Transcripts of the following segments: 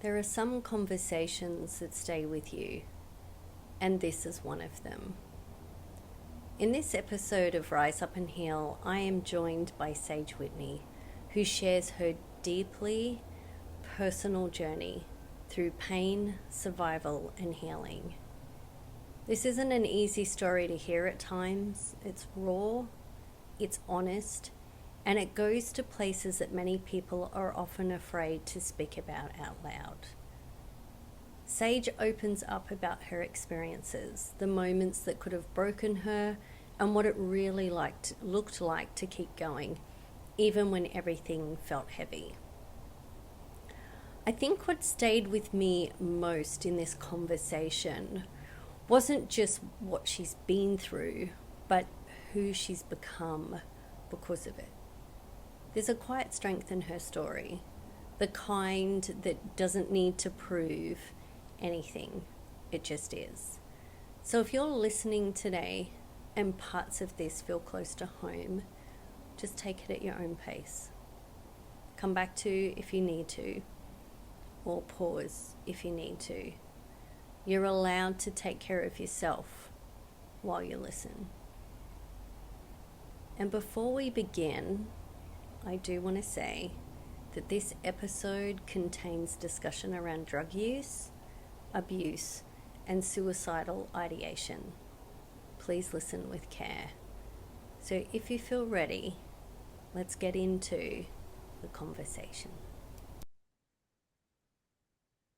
There are some conversations that stay with you, and this is one of them. In this episode of Rise Up and Heal, I am joined by Saige Whitney, who shares her deeply personal journey through pain, survival, and healing. This isn't an easy story to hear at times. It's raw, it's honest, and it goes to places that many people are often afraid to speak about out loud. Saige opens up about her experiences, the moments that could have broken her, and what it really looked like to keep going, even when everything felt heavy. I think what stayed with me most in this conversation wasn't just what she's been through, but who she's become because of it. There's a quiet strength in her story, the kind that doesn't need to prove anything, it just is. So if you're listening today and parts of this feel close to home, just take it at your own pace. Come back to if you need to, or pause if you need to. You're allowed to take care of yourself while you listen. And before we begin, I do want to say that this episode contains discussion around drug use, abuse, and suicidal ideation. Please listen with care. So if you feel ready, let's get into the conversation.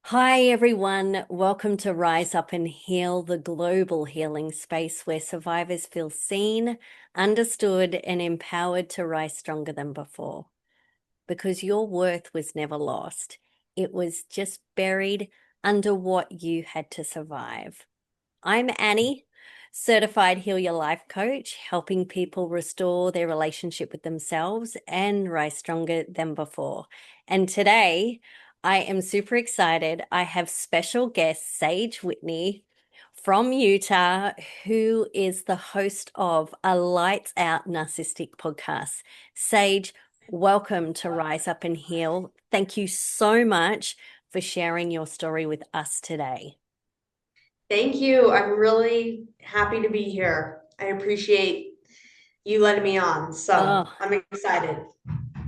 Hi everyone, welcome to Rise Up and Heal, the global healing space where survivors feel seen, understood, and empowered to rise stronger than before. Because your worth was never lost, it was just buried under what you had to survive. I'm Annie, certified Heal Your Life coach, helping people restore their relationship with themselves and rise stronger than before. And today, I am super excited. I have special guest Saige Whitney from Utah, who is the host of a Lights Out Narcissistic podcast. Saige, welcome to Rise Up and Heal. Thank you so much for sharing your story with us today. Thank you. I'm really happy to be here. I appreciate you letting me on. So Oh, I'm excited.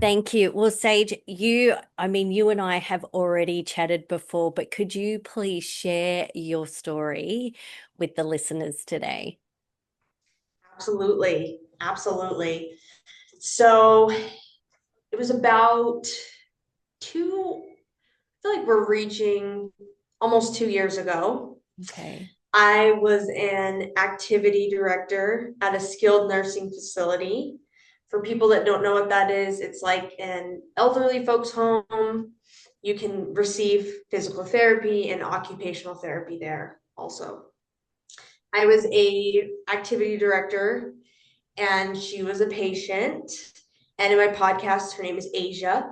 thank you. Well, Saige, you and I have already chatted before, but could you please share your story with the listeners today? Absolutely. Absolutely. So it was about I feel like we're reaching almost 2 years ago. Okay. I was an activity director at a skilled nursing facility. For people that don't know what that is, it's like an elderly folks home. You can receive physical therapy and occupational therapy there also. I was a activity director and she was a patient. And in my podcast, her name is Asia.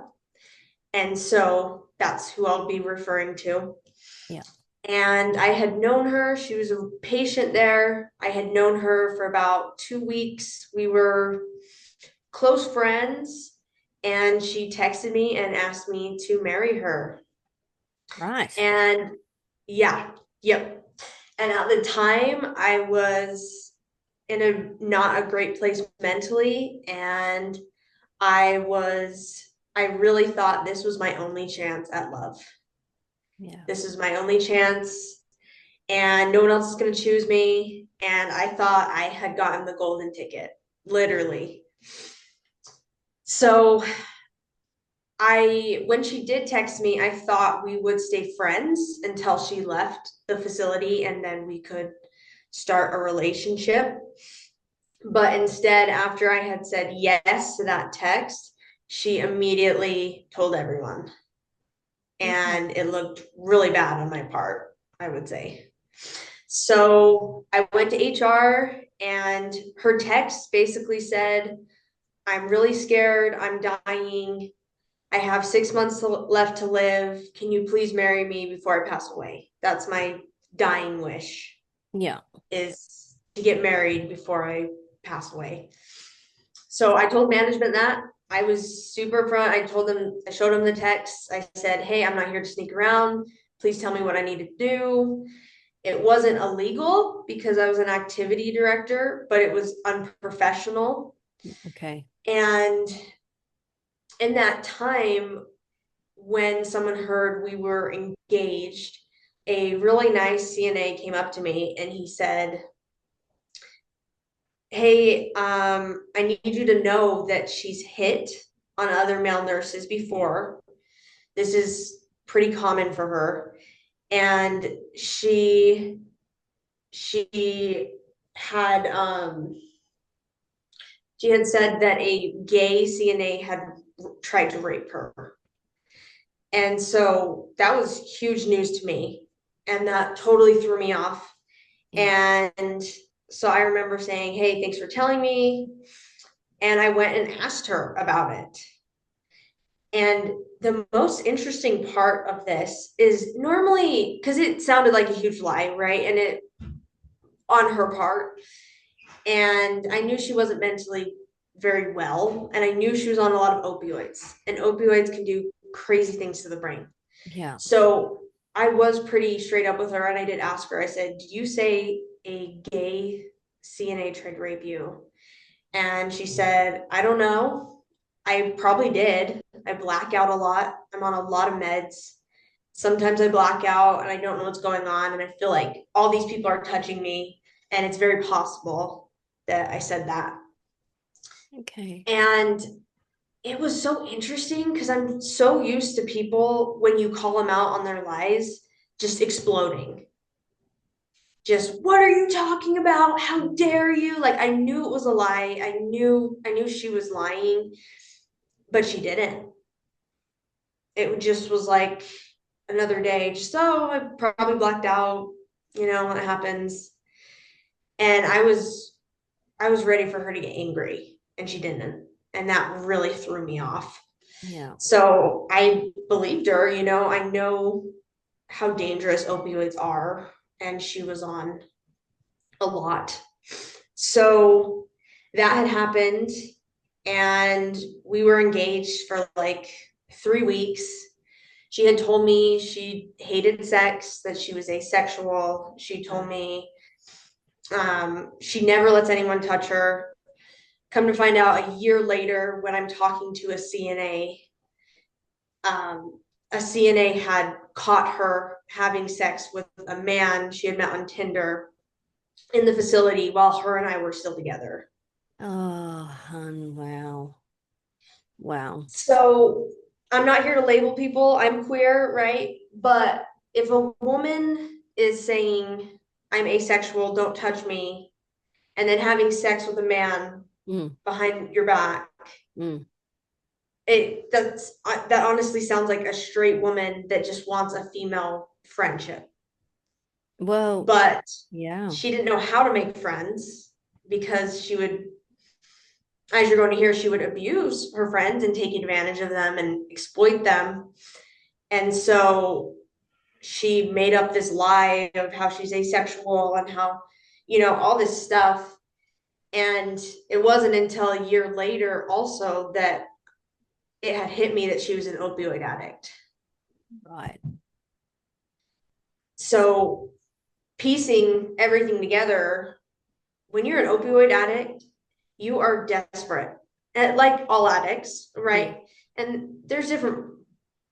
And so that's who I'll be referring to. Yeah. And I had known her. She was a patient there. I had known her for about 2 weeks. We were close friends, and she texted me and asked me to marry her. Right. And yeah, yep. And at the time, I was in a not a great place mentally, and I really thought this was my only chance at love. Yeah. This is my only chance and no one else is going to choose me. And I thought I had gotten the golden ticket, literally. So when she did text me, I thought we would stay friends until she left the facility and then we could start a relationship. But instead, after I had said yes to that text, she immediately told everyone. Okay. And it looked really bad on my part, I would say. So I went to HR and her text basically said, I'm really scared. I'm dying. I have 6 months left to live. Can you please marry me before I pass away? That's my dying wish, Yeah. is to get married before I pass away. So I told management that. I was super upfront. I showed him the text. I said, hey, I'm not here to sneak around. Please tell me what I need to do. It wasn't illegal because I was an activity director, but it was unprofessional. Okay. And in that time, when someone heard we were engaged, a really nice CNA came up to me and he said, hey, I need you to know that she's hit on other male nurses before. This is pretty common for her. And she had she had said that a gay CNA had tried to rape her. And so that was huge news to me. And that totally threw me off. Yeah. And so I remember saying, hey, thanks for telling me. And I went and asked her about it. And the most interesting part of this is normally, because it sounded like a huge lie, right? And it on her part. And I knew she wasn't mentally very well. And I knew she was on a lot of opioids. And opioids can do crazy things to the brain. Yeah. So I was pretty straight up with her. And I did ask her, I said, did you say a gay CNA tried to rape you? And she said, I don't know. I probably did. I black out a lot. I'm on a lot of meds. Sometimes I black out and I don't know what's going on. And I feel like all these people are touching me. And it's very possible that I said that. Okay. And it was so interesting because I'm so used to people, when you call them out on their lies, just exploding. Just, what are you talking about? How dare you? Like, I knew it was a lie. I knew she was lying, but she didn't. It just was like another day, just, oh, I probably blacked out, when it happens. And I was ready for her to get angry, and she didn't. And that really threw me off. Yeah. So I believed her, I know how dangerous opioids are, and she was on a lot. So that had happened, and we were engaged for like 3 weeks. She had told me she hated sex, that she was asexual. She told me she never lets anyone touch her. Come to find out, a year later, when I'm talking to um, a CNA had caught her having sex with a man she had met on Tinder in the facility while her and I were still together. Oh, hun, wow. Wow. So I'm not here to label people. I'm queer, right? But if a woman is saying, I'm asexual, don't touch me, and then having sex with a man Mm, behind your back, mm. that honestly sounds like a straight woman that just wants a female friendship. Well, But yeah. she didn't know how to make friends because she would, as you're going to hear, she would abuse her friends and take advantage of them and exploit them. And so she made up this lie of how she's asexual and how, all this stuff. And it wasn't until a year later also that it had hit me that she was an opioid addict. Right. So piecing everything together, when you're an opioid addict, you are desperate, like all addicts, Yeah. right? And there's different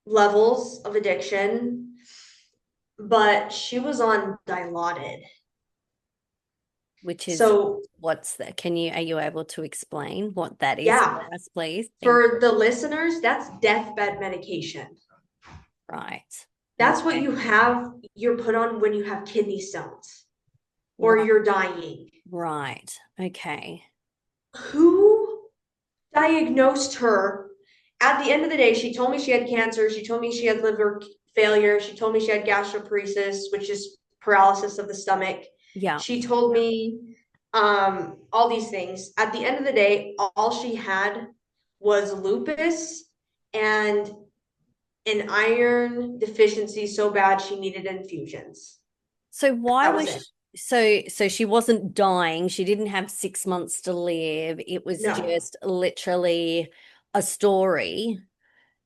levels of addiction, but she was on Dilaudid. Which is So, what's that? Are you able to explain what that is yeah, for us, please? Thank for the listeners, that's deathbed medication. Right. That's what Okay. you're put on when you have kidney stones or Right. you're dying. Right. Okay. Who diagnosed her? At the end of the day, she told me she had cancer. She told me she had liver failure. She told me she had gastroparesis, which is paralysis of the stomach. Yeah. She told me all these things. At the end of the day, all she had was lupus and an iron deficiency so bad she needed infusions. So why That was was it. so she wasn't dying. She didn't have 6 months to live. It was No. just literally a story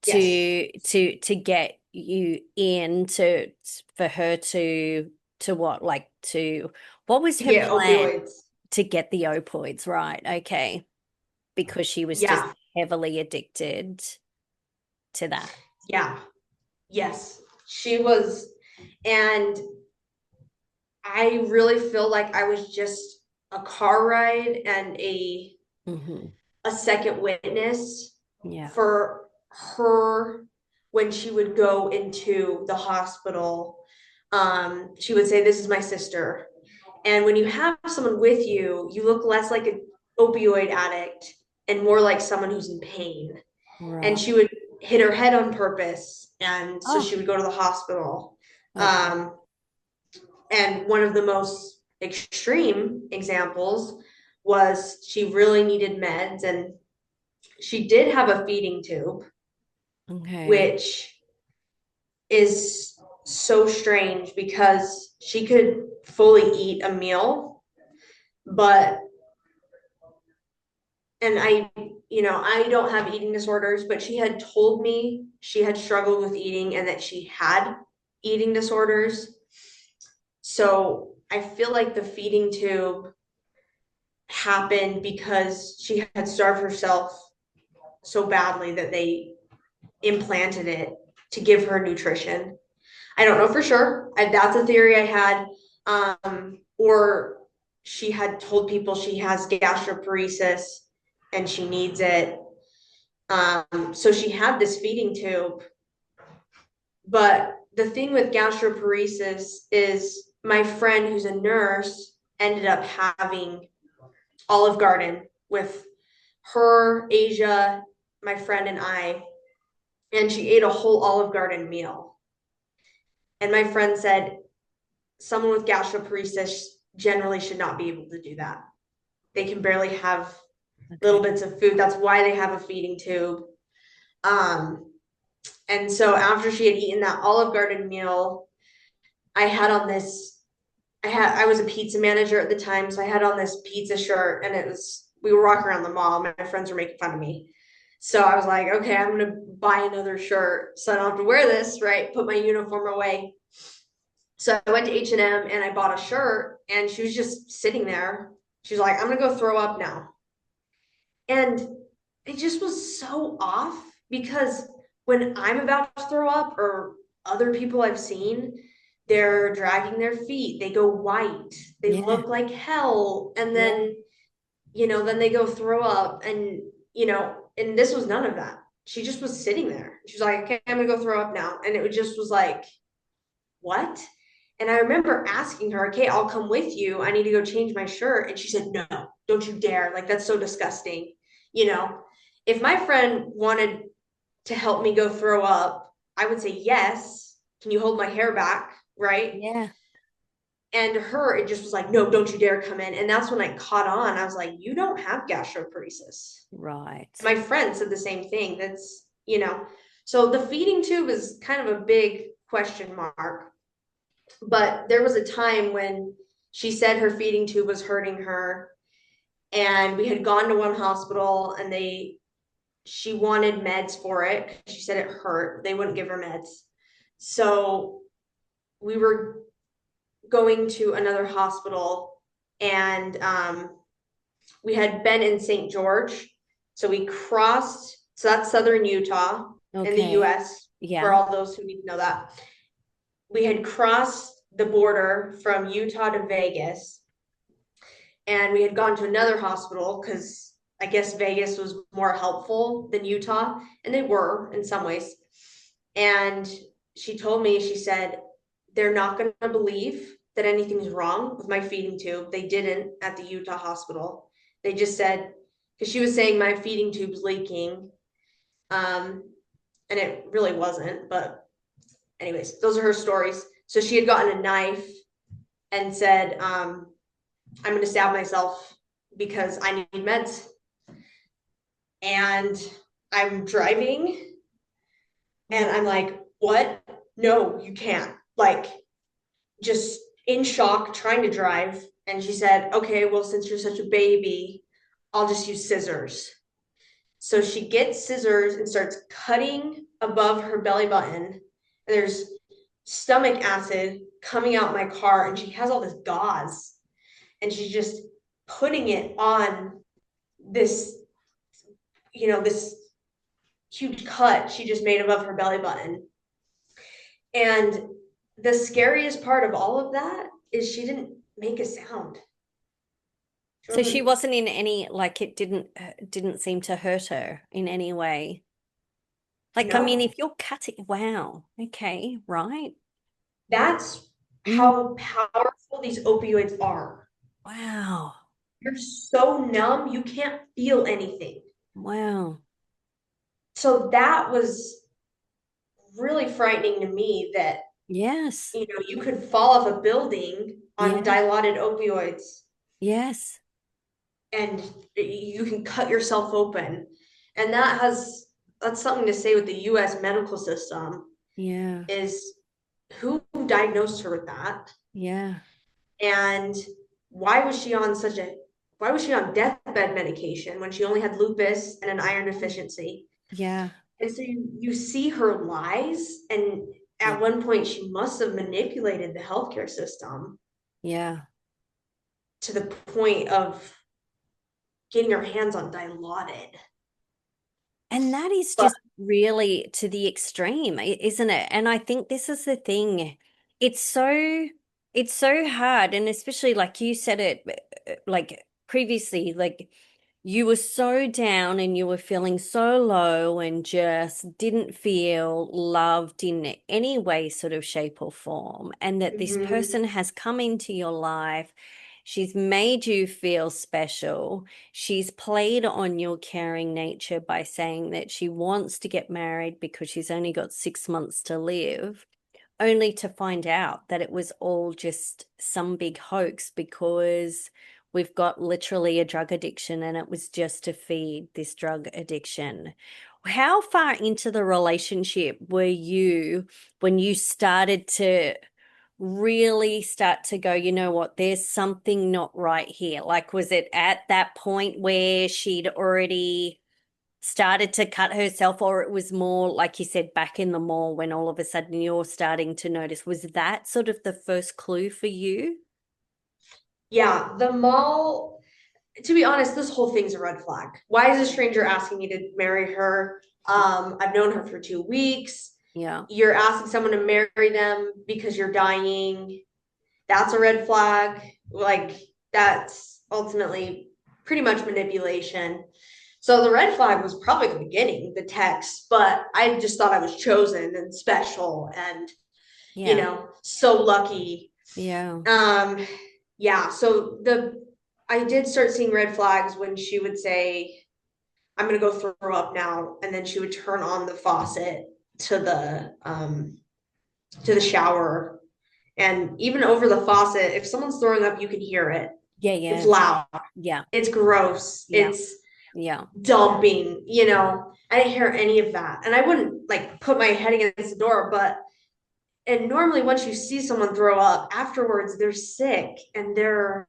Yes. to get you in to for her to what like to what was To her get plan opioids. to get the opioids, right? Okay, because she was just Yeah. heavily addicted to that. Yeah. Yes. She was, and I really feel like I was just a car ride and Hmm. a second witness Yeah. for her when she would go into the hospital. She would say, "This is my sister." And when you have someone with you, you look less like an opioid addict and more like someone who's in pain. And Right. she would hit her head on purpose. And so Oh, she would go to the hospital. okay. Um, and one of the most extreme examples was she really needed meds, and she did have a feeding tube, Okay. which is so strange because she could fully eat a meal, but and I don't have eating disorders, but she had told me she had struggled with eating and that she had eating disorders. So I feel like the feeding tube happened because she had starved herself so badly that they implanted it to give her nutrition. I don't know for sure. That's a theory I had. Or she had told people she has gastroparesis and she needs it. So she had this feeding tube. But the thing with gastroparesis is my friend who's a nurse ended up having Olive Garden with her, Asia, my friend, and I, and she ate a whole Olive Garden meal. And my friend said someone with gastroparesis generally should not be able to do that. They can barely have little Okay. bits of food. That's why they have a feeding tube. Um, and so after she had eaten that Olive Garden meal, I had on this. I was a pizza manager at the time, so I had on this pizza shirt, and it was we were walking around the mall. My friends were making fun of me, so I was like, okay, I'm gonna buy another shirt so I don't have to wear this, right? Put my uniform away. So I went to H&M and I bought a shirt, and she was just sitting there. She was like, I'm gonna go throw up now. And it just was so off because when I'm about to throw up or other people I've seen, they're dragging their feet, they go white, they Yeah. look like hell, and Yeah. then they go throw up, and this was none of that. She just was sitting there. She was like, okay, I'm gonna go throw up now. And it just was like, what? And I remember asking her, okay, I'll come with you. I need to go change my shirt. And she said, no, don't you dare. Like, that's so disgusting. You know, if my friend wanted to help me go throw up, I would say, yes. Can you hold my hair back? Right. Yeah. And her, it just was like, no, don't you dare come in. And that's when I caught on. I was like, you don't have gastroparesis. Right. My friend said the same thing. So the feeding tube is kind of a big question mark. But there was a time when she said her feeding tube was hurting her, and we had gone to one hospital, and she wanted meds for it. She said it hurt. They wouldn't give her meds. So we were going to another hospital, and we had been in St. George. So we crossed, so that's southern Utah in the Okay. US, for Yeah. all those who need to know that. We had crossed the border from Utah to Vegas, and we had gone to another hospital because I guess Vegas was more helpful than Utah, and they were in some ways. And she told me, she said, they're not going to believe that anything's wrong with my feeding tube. They didn't at the Utah hospital. They just said, because she was saying my feeding tube's leaking. Um, and it really wasn't. But, anyways, those are her stories. So she had gotten a knife and said, I'm going to stab myself because I need meds. And I'm driving and I'm like, what? No, you can't. Like, just in shock, trying to drive. And she said, okay, well, since you're such a baby, I'll just use scissors. So she gets scissors and starts cutting above her belly button. And there's stomach acid coming out my car, and she has all this gauze, and she's just putting it on this, this huge cut she just made above her belly button. And the scariest part of all of that is she didn't make a sound. She So she wasn't, wasn't in any, like it didn't seem to hurt her in any way. Like, I mean, no. if you're cutting, wow, okay, right? That's Mm, how powerful these opioids are. wow, You're so numb, you can't feel anything. wow. So that was really frightening to me that, Yes, you could fall off a building on yeah, dilaudid opioids yes, and you can cut yourself open. And that's something to say with the US medical system yeah, is who diagnosed her with that? yeah, And why was she on deathbed medication when she only had lupus and an iron deficiency? yeah, And so you see her lies, and yeah, at one point she must have manipulated the healthcare system yeah. to the point of getting her hands on Dilaudid. And that is But just really to the extreme, isn't it? And I think this is the thing. It's so it's so hard, and especially like you said it like previously, like you were so down and you were feeling so low and just didn't feel loved in any way, sort of shape or form. And that this mhm, person has come into your life. She's made you feel special. She's played on your caring nature by saying that she wants to get married because she's only got 6 months to live, only to find out that it was all just some big hoax because we've got literally a drug addiction and it was just to feed this drug addiction. How far into the relationship were you when you started to really start to go, you know what, there's something not right here? Like, was it at that point where she'd already started to cut herself, or it was more like you said back in the mall when all of a sudden you're starting to notice? Was that sort of the first clue for you? yeah, the mall, to be honest, this whole thing's a red flag. Why is a stranger asking me to marry her? I've known her for 2 weeks. Yeah, You're asking someone to marry them because you're dying. That's a red flag. Like, that's ultimately pretty much manipulation. So the red flag was probably the beginning, the text, but I just thought I was chosen and special and, yeah, so lucky. yeah, Um, yeah, so I did start seeing red flags when she would say, I'm gonna go throw up now, and then she would turn on the faucet to the shower. And even over the faucet, if someone's throwing up, you can hear it. yeah, It's yeah, loud. yeah, It's gross. yeah, It's yeah, dumping. I didn't hear any of that. And I wouldn't like put my head against the door, but and normally once you see someone throw up, afterwards they're sick and they're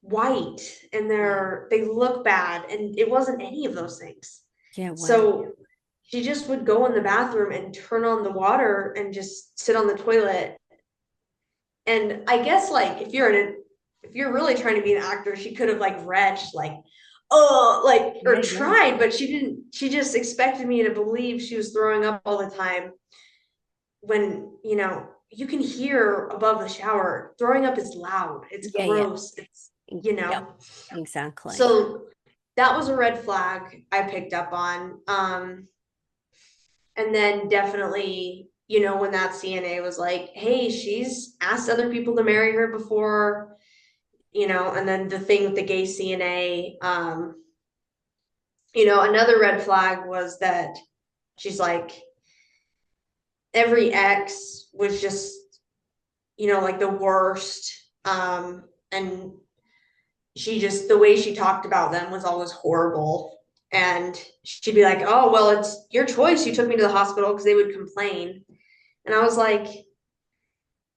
white and yeah, they look bad. And it wasn't any of those things. yeah, wow, So she just would go in the bathroom and turn on the water and just sit on the toilet. And I guess like if you're really trying to be an actor, she could have like retched like, oh, like, yeah, or yeah, tried, but she didn't. She just expected me to believe she was throwing up all the time when, you can hear above the shower. Throwing up is loud. It's yeah, yeah, gross. It's, yeah, exactly. so that was a red flag I picked up on. And then definitely, when that CNA was like, hey, she's asked other people to marry her before, and then the thing with the gay CNA, another red flag was that she's like, every ex was just, like the worst. And the way she talked about them was always horrible. And she'd be like, oh, well, it's your choice. You took me to the hospital because they would complain. And I was like,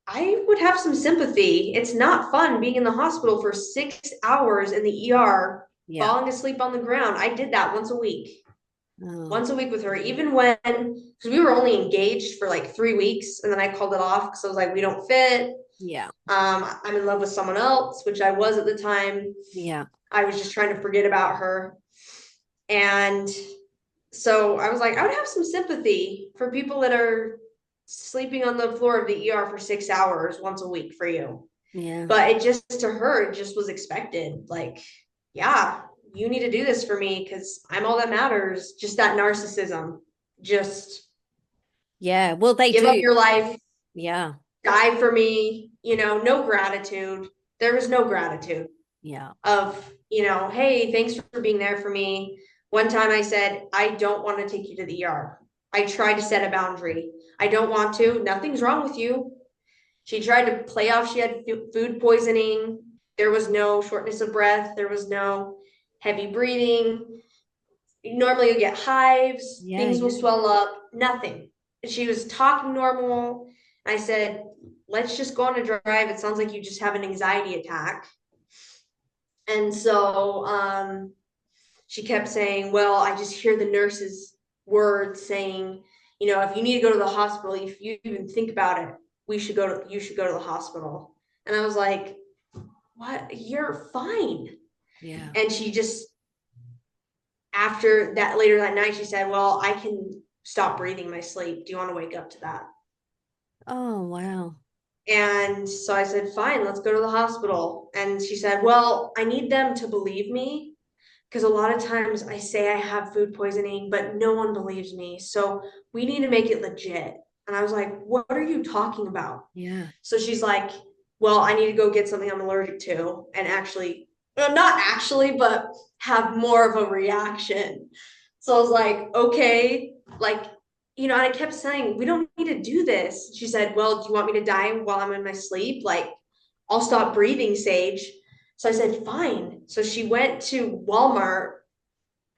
I would have some sympathy. It's not fun being in the hospital for 6 hours in the ER, Yeah, falling asleep on the ground. I did that once a week. Oh, once a week with her, even when, because we were only engaged for like 3 weeks, and then I called it off because I was like, we don't fit. yeah. I'm in love with someone else, which I was at the time. Yeah. I was just trying to forget about her. And so I was like, I would have some sympathy for people that are sleeping on the floor of the ER for 6 hours once a week for you. Yeah. But it just, to her, it just was expected. Like, yeah, you need to do this for me because I'm all that matters. Just that narcissism. Just Yeah. Well, they give up do. your life, Yeah. die for me, no gratitude. There was no gratitude Yeah. of, hey, thanks for being there for me. One time I said, I don't want to take you to the ER. I tried to set a boundary. I don't want to. Nothing's wrong with you. She tried to play off she had food poisoning. There was no shortness of breath. There was no heavy breathing. Normally you get hives, Yeah. things will Yeah. swell up, nothing. She was talking normal. I said, let's just go on a drive. It sounds like you just have an anxiety attack. And so she kept saying, well, I just hear the nurse's words saying, if you need to go to the hospital, if you even think about it, you should go to the hospital. And I was like, what? You're fine. Yeah. And she just, after that, later that night, she said, well, I can stop breathing in my sleep. Do you want to wake up to that? Oh, wow. And so I said, fine, let's go to the hospital. And she said, well, I need them to believe me because a lot of times I say I have food poisoning, but no one believes me. So we need to make it legit. And I was like, what are you talking about? Yeah. So she's like, well, I need to go get something I'm allergic to and actually, well, not actually, but have more of a reaction. So I was like, okay, like, and I kept saying, we don't need to do this. She said, well, do you want me to die while I'm in my sleep? Like, I'll stop breathing, Saige. So I said, fine. So she went to Walmart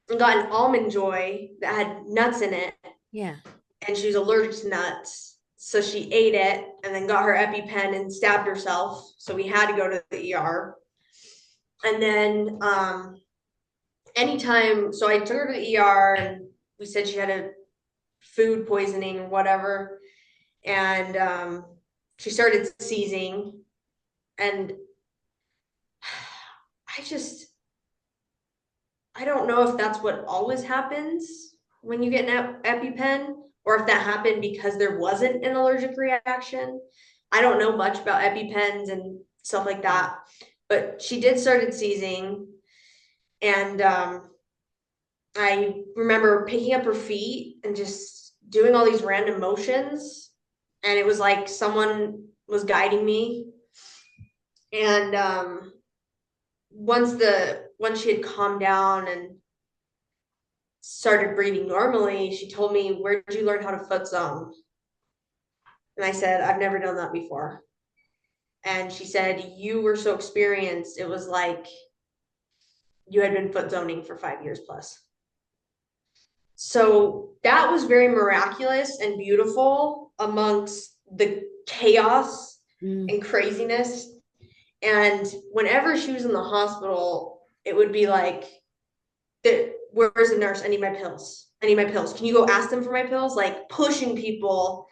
and got an almond joy that had nuts in it, Yeah. and she was allergic to nuts. So she ate it and then got her EpiPen and stabbed herself. So we had to go to the ER. And then anytime, so I took her to the ER and we said she had a food poisoning or whatever. And she started seizing. And I just, I don't know if that's what always happens when you get an EpiPen or if that happened because there wasn't an allergic reaction. I don't know much about EpiPens and stuff like that, but she did started seizing, and I remember picking up her feet and just doing all these random motions, and it was like someone was guiding me. And once she had calmed down and started breathing normally, she told me, where did you learn how to foot zone? And I said, I've never done that before. And she said, you were so experienced. It was like you had been foot zoning for 5 years plus. So that was very miraculous and beautiful amongst the chaos Mm. and craziness. And whenever she was in the hospital, it would be like, where's the nurse? I need my pills. I need my pills. Can you go ask them for my pills? Like pushing people.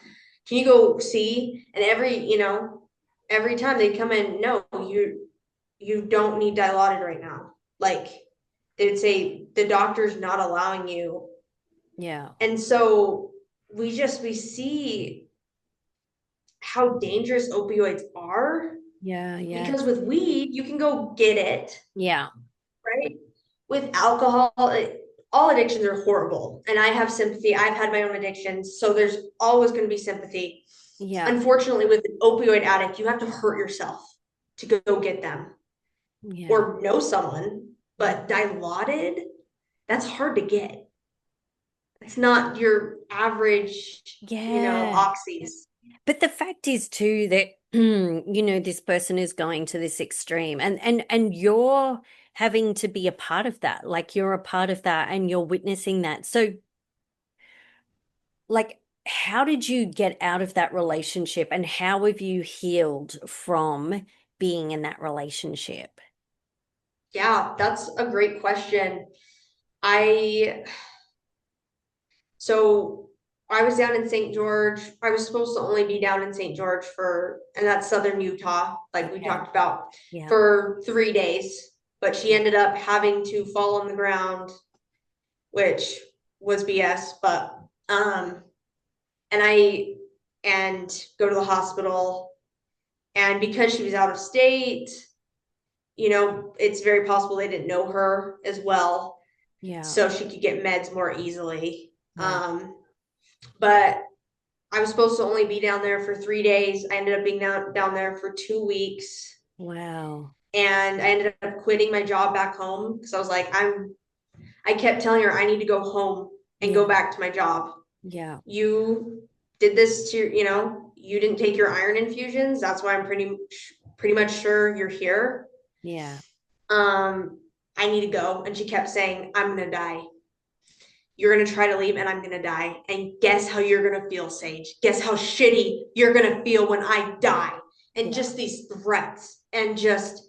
Can you go see? And every time they come in, no, you don't need Dilaudid right now. Like they'd say the doctor's not allowing you. Yeah. And so we see how dangerous opioids are, Yeah. Yeah. because with weed you can go get it, Yeah. right? With alcohol, all addictions are horrible. And I have sympathy. I've had my own addictions. So there's always going to be sympathy. Yeah. Unfortunately, with an opioid addict, you have to hurt yourself to go get them Yeah. or know someone. Yeah. But Dilaudid, that's hard to get. It's not your average, Yeah. oxys. But the fact is too that this person is going to this extreme and you're having to be a part of that. Like you're a part of that and you're witnessing that. So like how did you get out of that relationship and how have you healed from being in that relationship? Yeah, that's a great question. I So I was down in St. George. I was supposed to only be down in St. George and that's southern Utah, like we Okay. talked about, Yeah. for 3 days. But she ended up having to fall on the ground, which was BS. But and I and go to the hospital. And because she was out of state, it's very possible they didn't know her as well, Yeah. so she could get meds more easily. Wow. But I was supposed to only be down there for 3 days. I ended up being down there for 2 weeks. Wow. And I ended up quitting my job back home because I was like, I kept telling her I need to go home and Yeah. go back to my job. Yeah. You did this you didn't take your iron infusions. That's why I'm pretty much sure you're here. Yeah. Um, I need to go. And she kept saying, I'm gonna die. You're gonna try to leave and I'm gonna die. And guess how you're gonna feel, Saige? Guess how shitty you're gonna feel when I die. And Yeah. just these threats. And just,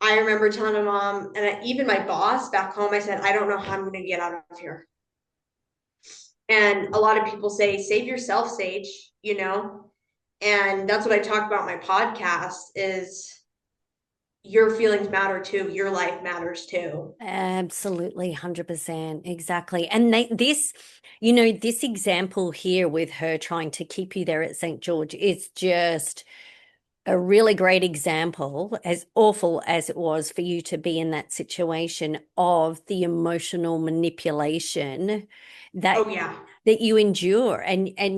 I remember telling my mom and even my boss back home, I said, I don't know how I'm gonna get out of here. And a lot of people say, save yourself, Saige, you know? And that's what I talk about in my podcast is your feelings matter too. Your life matters too. Absolutely, 100%. Exactly. And this example here with her trying to keep you there at St. George is just a really great example, as awful as it was for you to be in that situation, of the emotional manipulation that Oh yeah. that you endure. And I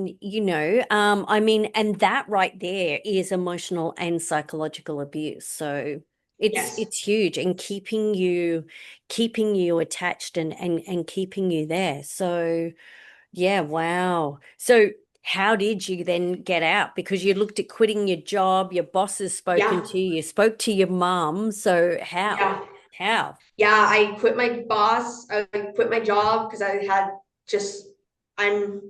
mean, and that right there is emotional and psychological abuse. So Yes. it's huge, and keeping you attached, and keeping you there. So yeah, wow. So how did you then get out? Because you looked at quitting your job, your boss has spoken Yeah. to you, you spoke to your mom. So how? Yeah. How? Yeah. I quit my boss. I quit my job because I had just, I'm,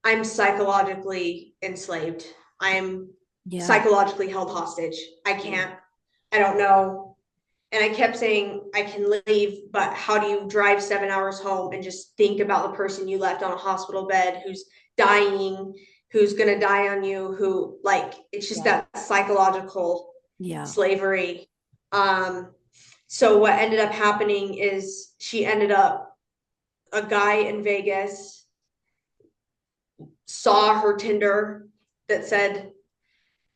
I'm psychologically enslaved. I'm Yeah. psychologically held hostage. I Yeah. can't, I don't know. And I kept saying, I can leave, but how do you drive 7 hours home and just think about the person you left on a hospital bed who's dying, who's going to die on you, who, like, it's just Yeah. that psychological Yeah. slavery. Um, so what ended up happening is a guy in Vegas saw her Tinder that said,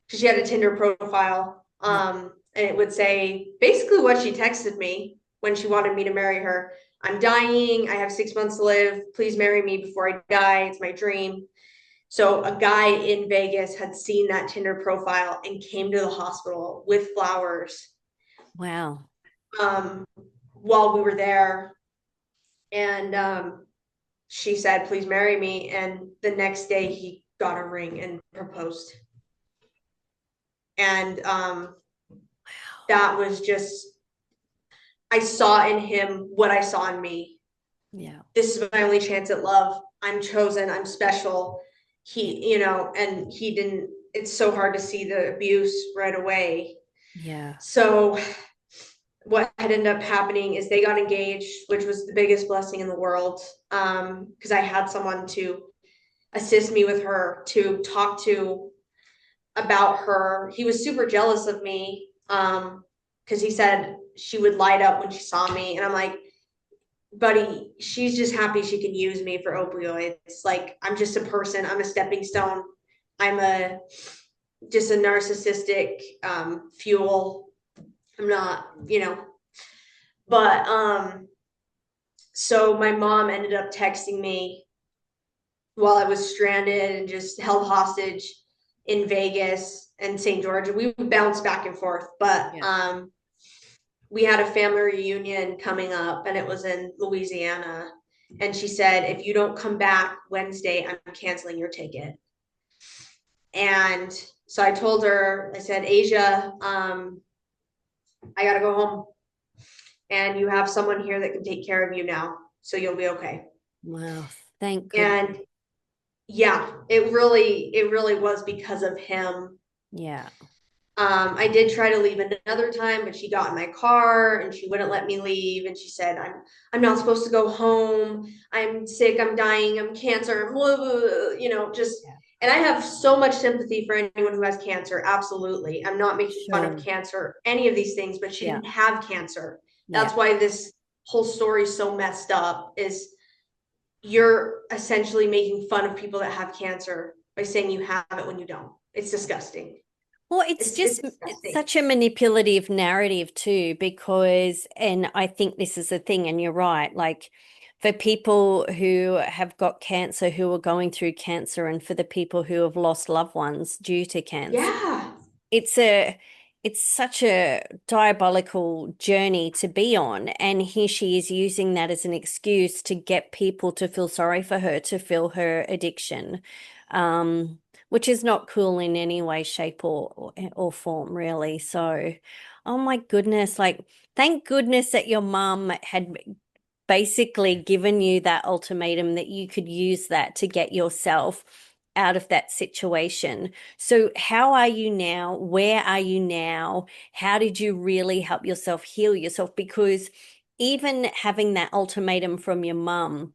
because she had a Tinder profile, Yeah. and it would say basically what she texted me when she wanted me to marry her. I'm dying. I have 6 months to live. Please marry me before I die. It's my dream. So a guy in Vegas had seen that Tinder profile and came to the hospital with flowers, Wow. um, while we were there. And she said, please marry me. And the next day he got a ring and proposed. And that was just, I saw in him what I saw in me. Yeah. This is my only chance at love. I'm chosen. I'm special. Yeah. And he didn't, it's so hard to see the abuse right away. Yeah. So what had ended up happening is they got engaged, which was the biggest blessing in the world. Because I had someone to assist me with her, to talk to about her. He was super jealous of me. Because he said she would light up when she saw me. And I'm like, buddy, she's just happy she can use me for opioids. Like, I'm just a person. I'm a stepping stone. I'm a just a narcissistic fuel. I'm not, But so my mom ended up texting me while I was stranded and just held hostage in Vegas and St. George. We bounced back and forth, but Yeah. we had a family reunion coming up and it was in Louisiana. And she said, if you don't come back Wednesday, I'm canceling your ticket. And so I told her, I said, Asia, I got to go home and you have someone here that can take care of you now. So you'll be okay. Wow. Thank goodness. And yeah, it really was because of him. Yeah. I did try to leave another time, but she got in my car and she wouldn't let me leave. And she said, I'm not supposed to go home. I'm sick. I'm dying. I'm cancer. Blah, blah, blah, just, Yeah. and I have so much sympathy for anyone who has cancer. Absolutely. I'm not making fun of Sure. cancer, any of these things, but she Yeah. didn't have cancer. That's Yeah. why this whole story is so messed up, is you're essentially making fun of people that have cancer by saying you have it when you don't. It's disgusting. Well, it's It's just it's disgusting. such a manipulative narrative too, because, and I think this is the thing, and you're right, like for people who have got cancer, who are going through cancer, and for the people who have lost loved ones due to cancer, Yeah. it's a it's such a diabolical journey to be on. And here she is using that as an excuse to get people to feel sorry for her, to feel her addiction, which is not cool in any way, shape, or form, really. So, oh my goodness, like thank goodness that your mum had basically given you that ultimatum, that you could use that to get yourself out of that situation. So, how are you now? Where are you now? How did you really help yourself heal yourself? Because even having that ultimatum from your mum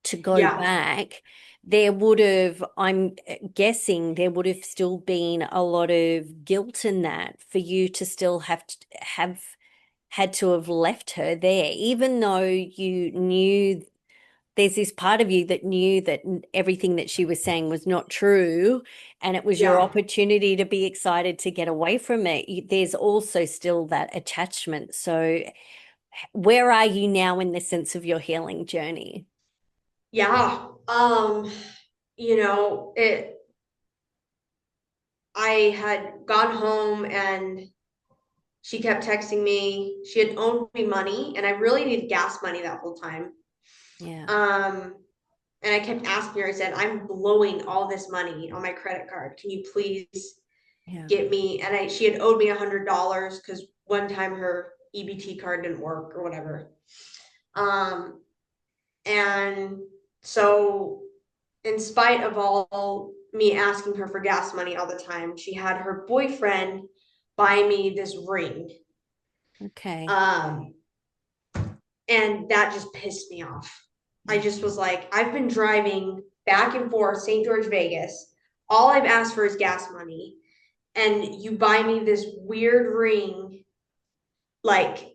to go Yeah. back, there would have, I'm guessing, there would have still been a lot of guilt in that for you to still have had to have left her there, even though you knew, there's this part of you that knew that everything that she was saying was not true, and it was your Yeah. opportunity to be excited to get away from it. There's also still that attachment. So, where are you now in the sense of your healing journey? Yeah. It I had gone home and she kept texting me. She had owed me money and I really needed gas money that whole time. Yeah, Um, and I kept asking her, I said, I'm blowing all this money on my credit card. Can you please yeah. get me? And she had owed me $100 because one time her EBT card didn't work or whatever. Um, and so in spite of all me asking her for gas money all the time, she had her boyfriend buy me this ring. Okay. Um, and that just pissed me off. I Yeah. just was like, I've been driving back and forth St. George, Vegas. All I've asked for is gas money. And you buy me this weird ring. Like,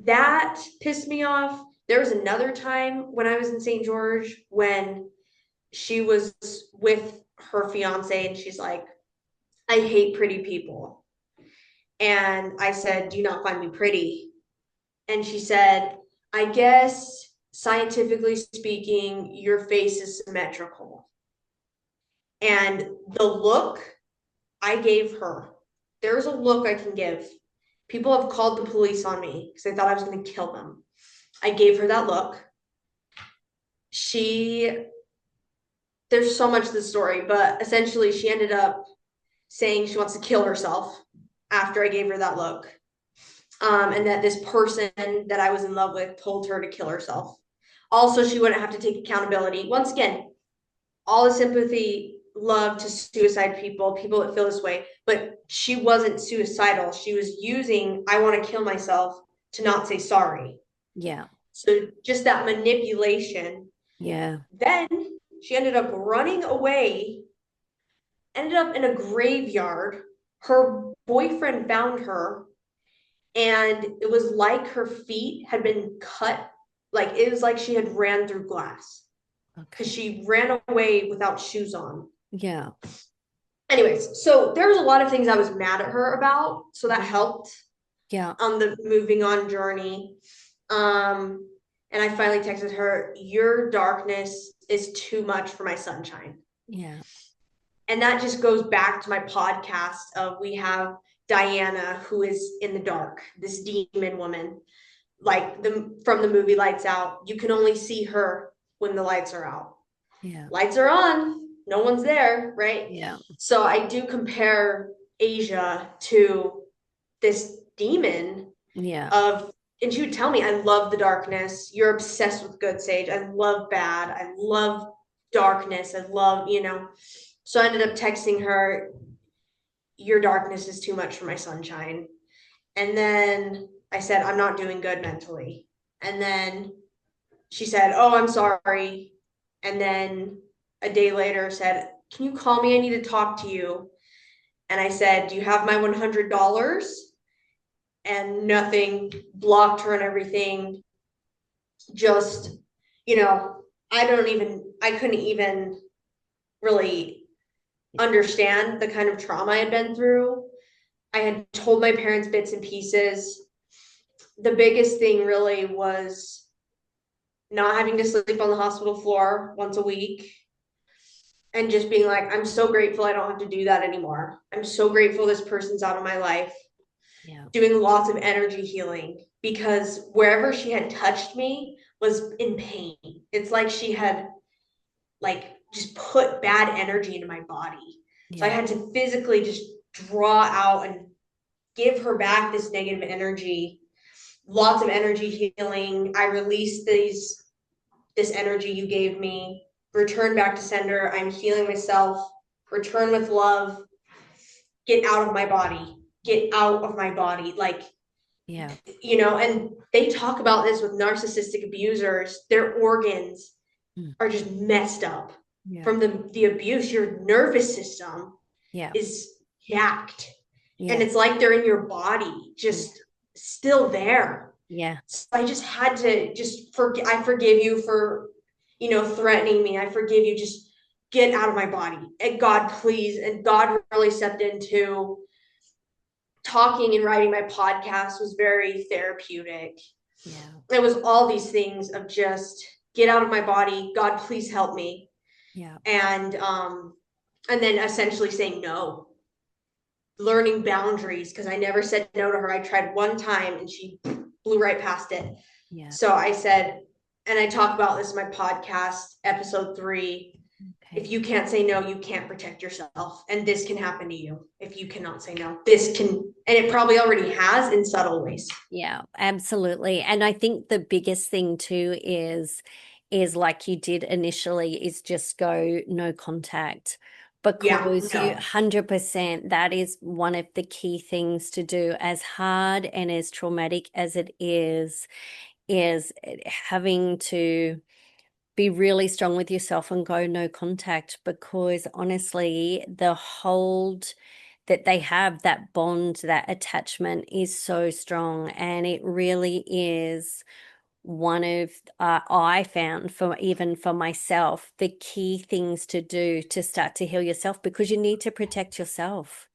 that pissed me off. There was another time when I was in St. George when she was with her fiance and she's like, I hate pretty people. And I said, do you not find me pretty? And she said, I guess scientifically speaking, your face is symmetrical. And the look I gave her, there's a look I can give. People have called the police on me because they thought I was going to kill them. I gave her that look. She, there's so much to the story, but essentially she ended up saying she wants to kill herself after I gave her that look. And that this person that I was in love with told her to kill herself. Also, she wouldn't have to take accountability. Once again, all the sympathy, love to suicide people, people that feel this way, but she wasn't suicidal. She was using, I want to kill myself to not say sorry. Yeah. So just that manipulation. Yeah. Then she ended up running away, ended up in a graveyard. Her boyfriend found her, and it was like her feet had been cut, like it was like she had ran through glass because Okay. she ran away without shoes on. Yeah. Anyways, so there was a lot of things I was mad at her about, so that Yeah. helped Yeah. on the moving on journey. um and I finally texted her, your darkness is too much for my sunshine. Yeah. And that just goes back to my podcast of, we have Diana, who is in the dark, this demon woman, like the from the movie Lights Out. You can only see her when the lights are out. Yeah. Lights are on, no one's there, right? Yeah. So I do compare Asia to this demon Yeah. of, and she would tell me, I love the darkness. You're obsessed with good, Sage. I love bad. I love darkness. I love. So I ended up texting her, your darkness is too much for my sunshine. And then I said, I'm not doing good mentally. And then she said, oh, I'm sorry. And then a day later said, can you call me? I need to talk to you. And I said, do you have my $100? And nothing, blocked her and everything. Just, you know, I couldn't even really understand the kind of trauma I had been through. I had told my parents bits and pieces. The biggest thing really was not having to sleep on the hospital floor once a week and just being like, I'm so grateful I don't have to do that anymore. I'm so grateful this person's out of my life. Yeah. Doing lots of energy healing because wherever she had touched me was in pain. It's like she had like just put bad energy into my body. So I Yeah. had to physically just draw out and give her back this negative energy. Lots of energy healing. I released this energy you gave me, return back to sender. I'm healing myself, return with love, get out of my body, get out of my body. Like, Yeah. and they talk about this with narcissistic abusers, their organs Mm. are just messed up Yeah. from the abuse. Your nervous system Yeah. is jacked. And Yeah. it's like they're in your body, just still there. Yeah. So I just had to I forgive you for, threatening me. I forgive you. Just get out of my body. And God, please. And God really stepped into talking and writing my podcast was very therapeutic. Yeah. It was all these things of just get out of my body. God, please help me. Yeah. And then essentially saying no, learning boundaries because I never said no to her. I tried one time and she blew right past it. Yeah. So I said, and I talk about this in my podcast, episode 3. Okay. If you can't say no, you can't protect yourself. And this can happen to you if you cannot say no. This can, and it probably already has in subtle ways. Yeah, absolutely. And I think the biggest thing too is like you did initially is just go no contact Yeah, because you no. 100% that is one of the key things to do as hard and as traumatic as it is having to be really strong with yourself and go no contact because honestly the hold that they have, that bond, that attachment is so strong. And it really is one of, I found for even for myself, the key things to do to start to heal yourself because you need to protect yourself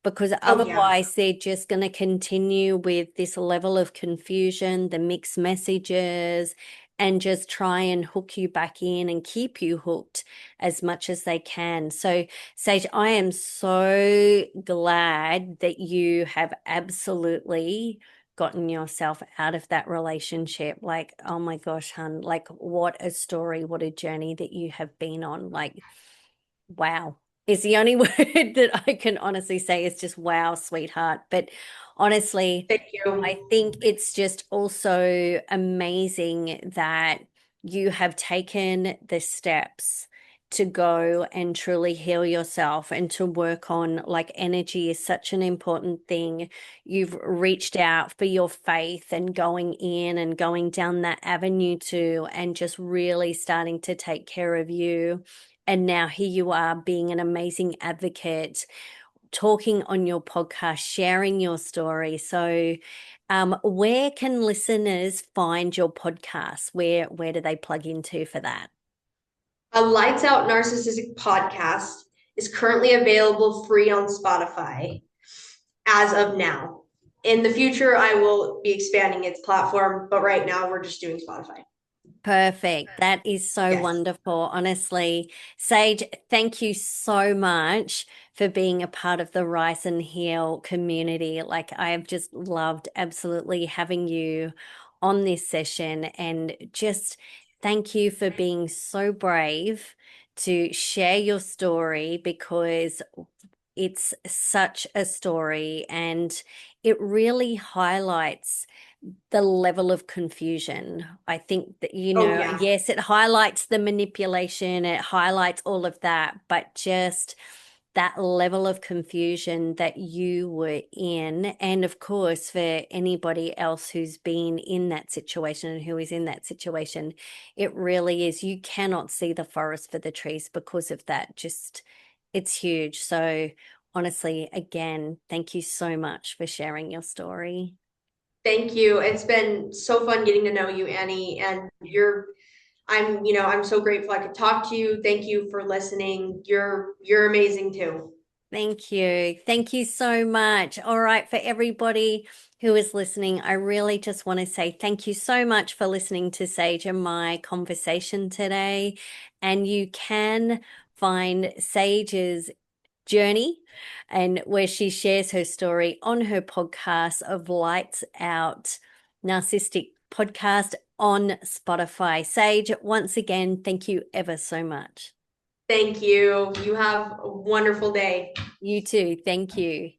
because Oh, yeah. otherwise they're just going to continue with this level of confusion, the mixed messages, and just try and hook you back in and keep you hooked as much as they can. So, Sage, I am so glad that you have absolutely gotten yourself out of that relationship. Like, oh my gosh, hun, like what a story, what a journey that you have been on. Like, wow is the only word that I can honestly say is just wow, sweetheart. But honestly, Thank you. I think it's just also amazing that you have taken the steps to go and truly heal yourself and to work on like energy is such an important thing. You've reached out for your faith and going in and going down that avenue too, and just really starting to take care of you. And now here you are being an amazing advocate, talking on your podcast, sharing your story. So, where can listeners find your podcast? Where do they plug into for that? A Lights Out Narcissistic podcast is currently available free on Spotify as of now. In the future, I will be expanding its platform, but right now we're just doing Spotify. Perfect. That is so Yes. wonderful. Honestly, Sage, thank you so much for being a part of the Rise and Heal community. Like, I have just loved absolutely having you on this session and just thank you for being so brave to share your story because it's such a story and it really highlights the level of confusion. I think that, Oh, yeah. yes, it highlights the manipulation, it highlights all of that, but just that level of confusion that you were in. And of course, for anybody else who's been in that situation and who is in that situation, it really is. You cannot see the forest for the trees because of that. Just, it's huge. So, honestly, again, thank you so much for sharing your story. Thank you. It's been so fun getting to know you, Annie, and I'm so grateful I could talk to you. Thank you for listening. You're amazing too. Thank you. Thank you so much. All right, for everybody who is listening, I really just want to say thank you so much for listening to Sage and my conversation today. And you can find Sage's journey and where she shares her story on her podcast of Lights Out Narcissistic Podcast on Spotify. Sage, once again, thank you ever so much. Thank you. You have a wonderful day. You too. Thank you.